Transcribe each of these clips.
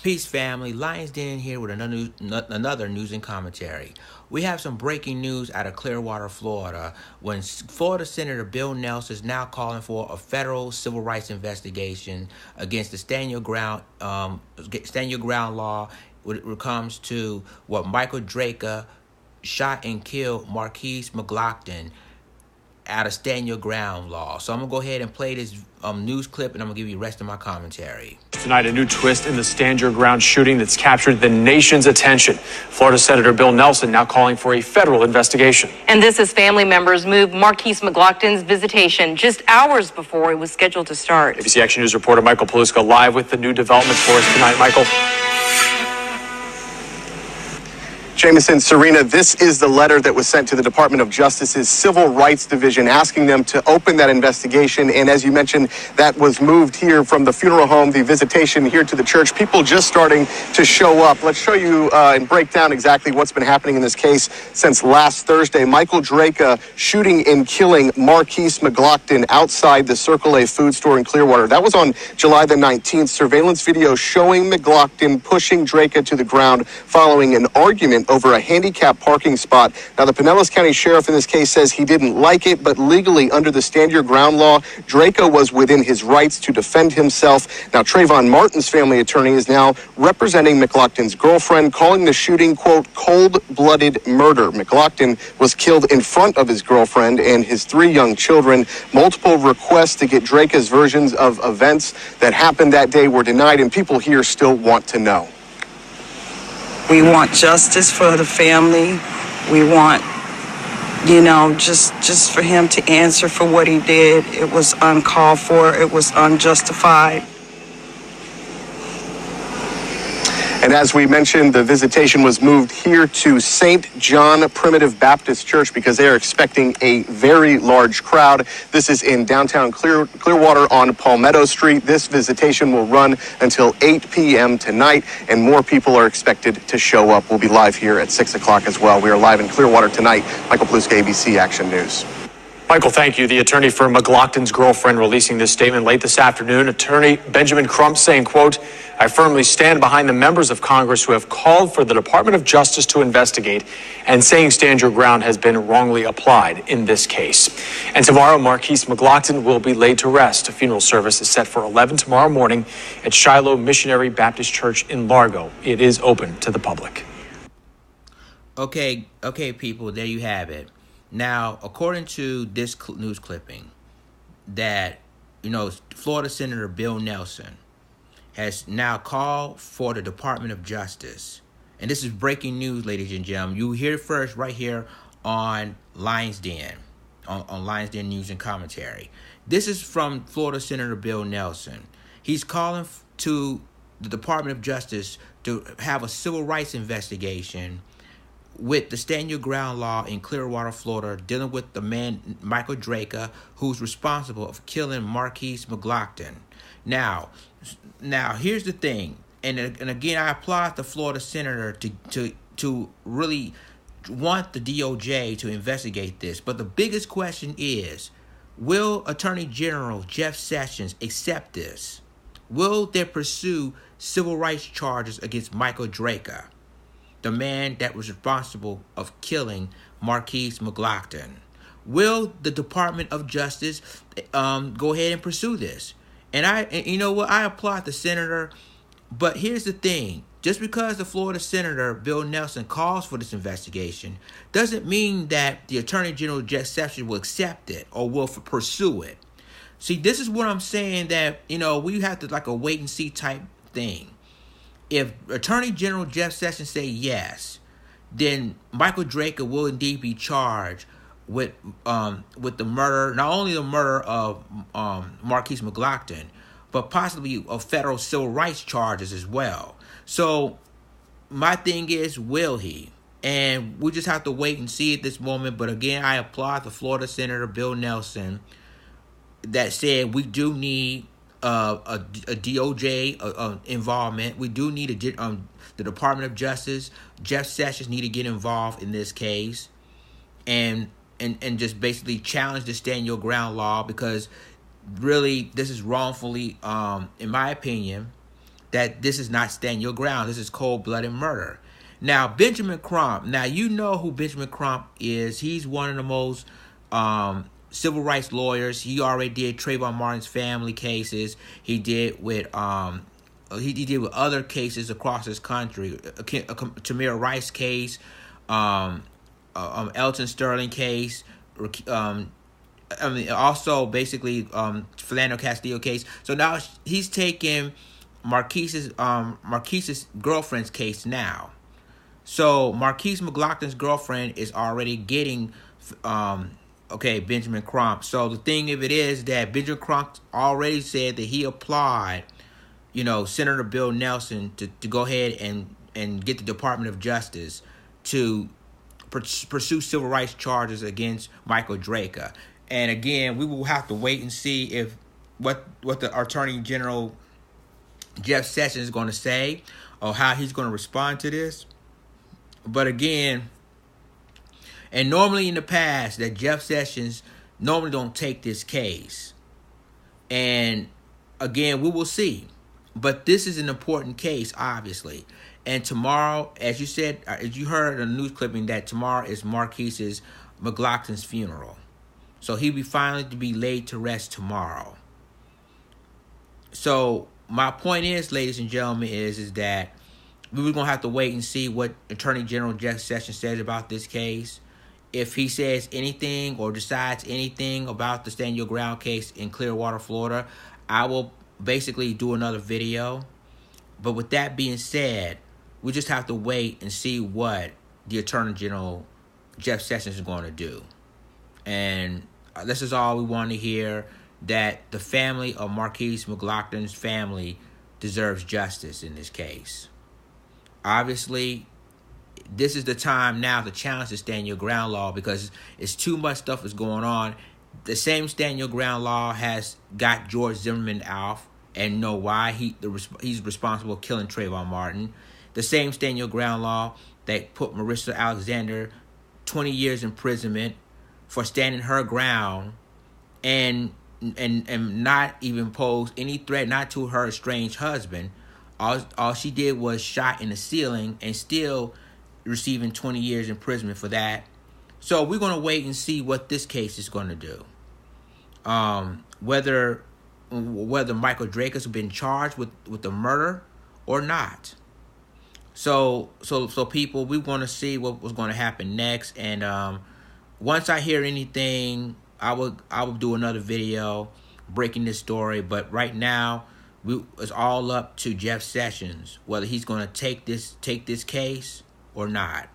Peace, family. Lions Den here with another news and commentary. We have some breaking news out of Clearwater, Florida, when Florida Senator Bill Nelson is now calling for a federal civil rights investigation against the stand your ground law when it comes to what Michael Draker shot and killed Marquise McLaughlin out of stand your ground law. So I'm going to go ahead and play this news clip, and I'm going to give you the rest of my commentary. Tonight, a new twist in the stand your ground shooting that's captured the nation's attention. Florida Senator Bill Nelson now calling for a federal investigation. And this as family members moved Marquise McLaughlin's visitation just hours before it was scheduled to start. ABC Action News reporter Michael Paluska live with the new developments for us tonight. Michael. Jameson, Serena, this is the letter that was sent to the Department of Justice's Civil Rights Division asking them to open that investigation. And as you mentioned, that was moved here from the funeral home, the visitation here to the church. People just starting to show up. Let's show you and break down exactly what's been happening in this case since last Thursday. Michael Draker shooting and killing Marquise McLaughlin outside the Circle A food store in Clearwater. That was on July the 19th. Surveillance video showing McLaughlin pushing Draker to the ground following an argument over a handicapped parking spot. Now, the Pinellas County Sheriff in this case says he didn't like it, but legally under the stand your ground law, Draco was within his rights to defend himself. Now, Trayvon Martin's family attorney is now representing McLaughlin's girlfriend, calling the shooting, quote, cold-blooded murder. McLaughlin was killed in front of his girlfriend and his 3 young children. Multiple requests to get Draco's versions of events that happened that day were denied, and people here still want to know. We want justice for the family. We want, just for him to answer for what he did. It was uncalled for. It was unjustified. And as we mentioned, the visitation was moved here to St. John Primitive Baptist Church because they are expecting a very large crowd. This is in downtown Clearwater on Palmetto Street. This visitation will run until 8 p.m. tonight, and more people are expected to show up. We'll be live here at 6 o'clock as well. We are live in Clearwater tonight. Michael Paluska, ABC Action News. Michael, thank you. The attorney for McLaughlin's girlfriend releasing this statement late this afternoon. Attorney Benjamin Crump saying, quote, I firmly stand behind the members of Congress who have called for the Department of Justice to investigate, and saying stand your ground has been wrongly applied in this case. And tomorrow, Marquise McLaughlin will be laid to rest. A funeral service is set for 11 tomorrow morning at Shiloh Missionary Baptist Church in Largo. It is open to the public. Okay, people, there you have it. Now, according to this news clipping, that, Florida Senator Bill Nelson has now called for the Department of Justice. And this is breaking news, ladies and gentlemen. You hear it first right here on Lions Den, on Lions Den News and Commentary. This is from Florida Senator Bill Nelson. He's calling to the Department of Justice to have a civil rights investigation with the stand your ground law in Clearwater, Florida, dealing with the man, Michael Draker, who's responsible for killing Marquise McLaughlin. Now, here's the thing, and again, I applaud the Florida senator to really want the DOJ to investigate this. But the biggest question is, will Attorney General Jeff Sessions accept this? Will they pursue civil rights charges against Michael Draker, the man that was responsible of killing Marquise McLaughlin? Will the Department of Justice go ahead and pursue this? And you know what? I applaud the senator, but here's the thing. Just because the Florida Senator Bill Nelson calls for this investigation doesn't mean that the Attorney General Jeff Sessions will accept it or will pursue it. See, this is what I'm saying, that, we have to like a wait and see type thing. If Attorney General Jeff Sessions say yes, then Michael Draker will indeed be charged with the murder, not only the murder of Marquise McLaughlin, but possibly of federal civil rights charges as well. So my thing is, will he? And we just have to wait and see at this moment. But again, I applaud the Florida Senator Bill Nelson that said we do need a DOJ involvement. We do need the Department of Justice. Jeff Sessions need to get involved in this case, and just basically challenge the stand your ground law, because really this is wrongfully, in my opinion, that this is not stand your ground. This is cold-blooded murder. Now, Benjamin Crump. Now, you know who Benjamin Crump is. He's one of the most civil rights lawyers. He already did Trayvon Martin's family cases. He did with he did with other cases across this country. Tamir Rice case, Elton Sterling case. Also basically Philando Castillo case. So now he's taking Marquise's girlfriend's case now. So Marquise McLaughlin's girlfriend is already getting Benjamin Crump. So the thing of it is that Benjamin Crump already said that he applied, Senator Bill Nelson to go ahead and get the Department of Justice to pursue civil rights charges against Michael Draca. And again, we will have to wait and see if what the Attorney General Jeff Sessions is going to say or how he's going to respond to this. But again, and normally in the past that Jeff Sessions normally don't take this case. And again, we will see. But this is an important case, obviously. And tomorrow, as you said, as you heard in the news clipping, that tomorrow is Marquise's McLaughlin's funeral. So he'll be finally to be laid to rest tomorrow. So my point is, ladies and gentlemen, is that we were going to have to wait and see what Attorney General Jeff Sessions says about this case. If he says anything or decides anything about the Stand Your Ground case in Clearwater, Florida, I will basically do another video. But with that being said, we just have to wait and see what the Attorney General Jeff Sessions is going to do. And this is all we want to hear, that the family of Marquise McLaughlin's family deserves justice in this case. Obviously, this is the time now to challenge the Stand Your Ground law, because it's too much stuff is going on. The same Stand Your Ground law has got George Zimmerman out, and know why. He's responsible for killing Trayvon Martin. The same Stand Your Ground law that put Marissa Alexander 20 years imprisonment for standing her ground and not even pose any threat, not to her estranged husband. All she did was shot in the ceiling and still receiving 20 years imprisonment for that. So we're going to wait and see what this case is going to do. Whether Michael Draca has been charged with the murder or not. So people, we want to see what was going to happen next. And once I hear anything, I will do another video breaking this story. But right now, it's all up to Jeff Sessions whether he's going to take this case or not.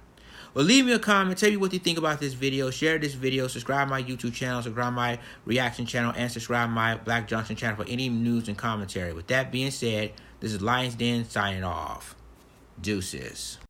Well, leave me a comment. Tell me what you think about this video. Share this video. Subscribe to my YouTube channel. Subscribe to my reaction channel. And subscribe to my Black Johnson channel for any news and commentary. With that being said, this is Lions Den signing off. Deuces.